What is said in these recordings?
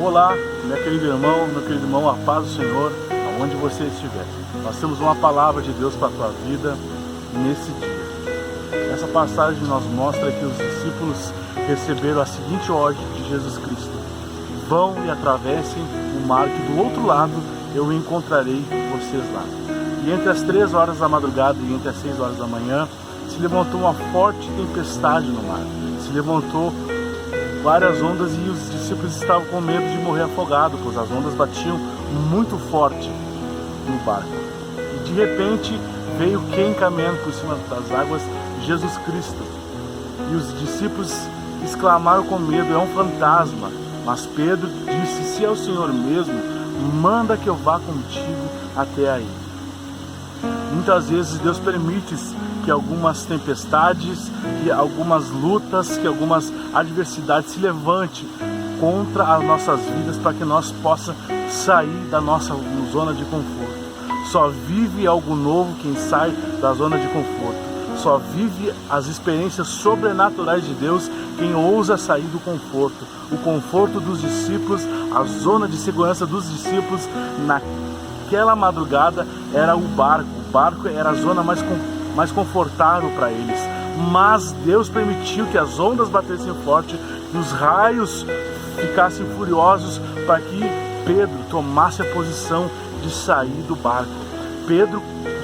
Olá, minha querida irmão, meu querido irmão, a paz do Senhor, aonde você estiver. Nós temos uma palavra de Deus para a tua vida nesse dia. Essa passagem nos mostra que os discípulos receberam a seguinte ordem de Jesus Cristo: vão e atravessem o mar, que do outro lado eu encontrarei vocês lá. E entre as 3 horas da madrugada e entre as 6 horas da manhã, se levantou uma forte tempestade no mar. Se levantou várias ondas e os discípulos estavam com medo de morrer afogados, pois as ondas batiam muito forte no barco. E de repente veio quem caminhando por cima das águas? Jesus Cristo. E os discípulos exclamaram com medo: é um fantasma. Mas Pedro disse: se é o Senhor mesmo, manda que eu vá contigo até aí. Muitas vezes Deus permite que algumas tempestades, que algumas lutas, que algumas adversidades se levante contra as nossas vidas, para que nós possamos sair da nossa zona de conforto. Só vive algo novo quem sai da zona de conforto. Só vive as experiências sobrenaturais de Deus quem ousa sair do conforto. O conforto dos discípulos, a zona de segurança dos discípulos naquela madrugada era o barco. O barco era a zona mais confortável para eles. Mas Deus permitiu que as ondas batessem forte, que os raios ficassem furiosos, para que Pedro tomasse a posição de sair do barco. Pedro,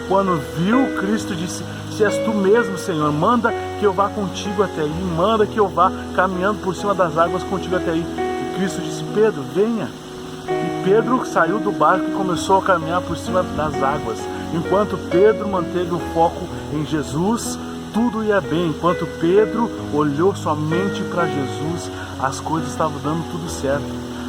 quando viu Cristo, disse: se és tu mesmo, Senhor, manda que eu vá contigo até aí, manda que eu vá caminhando por cima das águas contigo até aí. E Cristo disse: Pedro, venha. E Pedro saiu do barco e começou a caminhar por cima das águas. Enquanto Pedro manteve o foco em Jesus, tudo ia bem. Enquanto Pedro olhou somente para Jesus, as coisas estavam dando tudo certo.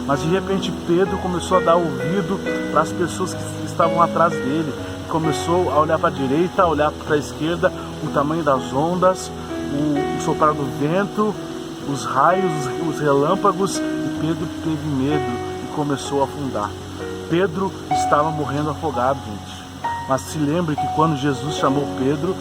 Mas de repente Pedro começou a dar ouvido para as pessoas que estavam atrás dele. Começou a olhar para a direita, a olhar para a esquerda, o tamanho das ondas, o soprar do vento, os raios, os relâmpagos, e Pedro teve medo e começou a afundar. Pedro estava morrendo afogado, gente. Mas se lembre que quando Jesus chamou Pedro,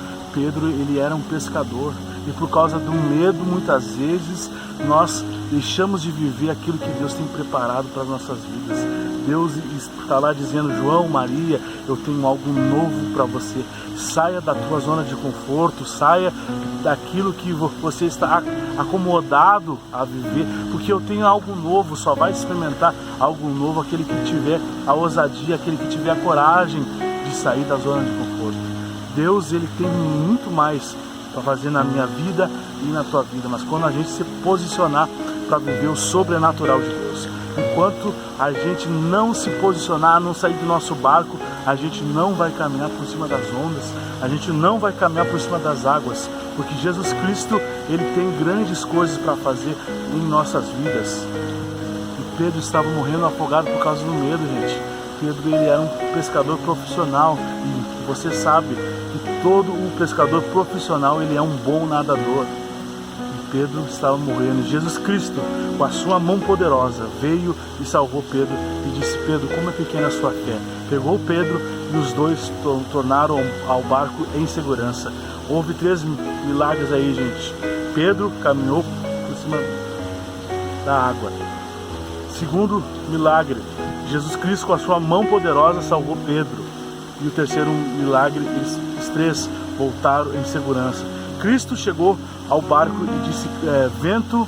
ele era um pescador. E por causa do medo, muitas vezes, nós deixamos de viver aquilo que Deus tem preparado para as nossas vidas. Deus está lá dizendo: João, Maria, eu tenho algo novo para você. Saia da tua zona de conforto, saia daquilo que você está acomodado a viver, porque eu tenho algo novo. Só vai experimentar algo novo aquele que tiver a ousadia, aquele que tiver a coragem de sair da zona de conforto. Deus, ele tem muito mais para fazer na minha vida e na tua vida, mas quando a gente se posicionar para viver o sobrenatural de Deus. Enquanto a gente não se posicionar, não sair do nosso barco, a gente não vai caminhar por cima das ondas, a gente não vai caminhar por cima das águas, porque Jesus Cristo, ele tem grandes coisas para fazer em nossas vidas. E Pedro estava morrendo afogado por causa do medo, gente. Pedro, ele era um pescador profissional, e você sabe que todo o pescador profissional, ele é um bom nadador. Pedro estava morrendo. Jesus Cristo, com a sua mão poderosa, veio e salvou Pedro e disse: Pedro, como é pequena a sua fé. Pegou Pedro e os dois tornaram ao barco em segurança. Houve 3 milagres aí, gente. Pedro caminhou por cima da água. Segundo milagre, Jesus Cristo, com a sua mão poderosa, salvou Pedro. E o terceiro milagre, os 3 voltaram em segurança. Cristo chegou ao barco e disse: vento,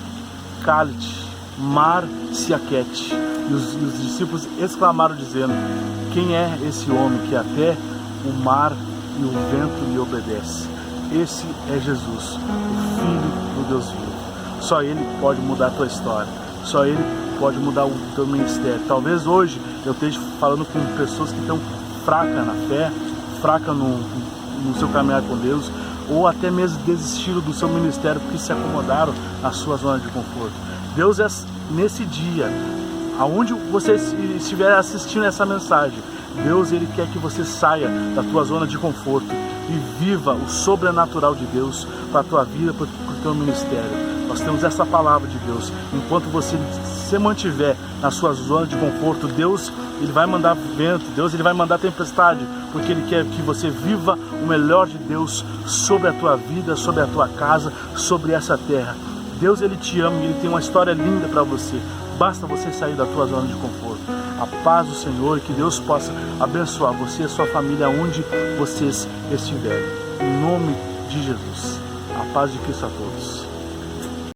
cale-te, mar, se aquete. E os discípulos exclamaram dizendo: quem é esse homem que até o mar e o vento lhe obedece? Esse é Jesus, o Filho do Deus vivo. Só Ele pode mudar a tua história. Só Ele pode mudar o teu ministério. Talvez hoje eu esteja falando com pessoas que estão fracas na fé, fracas no seu caminhar com Deus, ou até mesmo desistiram do seu ministério porque se acomodaram na sua zona de conforto. Deus, nesse dia, aonde você estiver assistindo essa mensagem, Deus, ele quer que você saia da tua zona de conforto e viva o sobrenatural de Deus para a tua vida, para o teu ministério. Nós temos essa palavra de Deus. Enquanto você se mantiver na sua zona de conforto, Deus, ele vai mandar vento, Deus, ele vai mandar tempestade, porque Ele quer que você viva o melhor de Deus sobre a tua vida, sobre a tua casa, sobre essa terra. Deus, Ele te ama e Ele tem uma história linda para você. Basta você sair da tua zona de conforto. A paz do Senhor, que Deus possa abençoar você e a sua família onde vocês estiverem. Em nome de Jesus. A paz de Cristo a todos.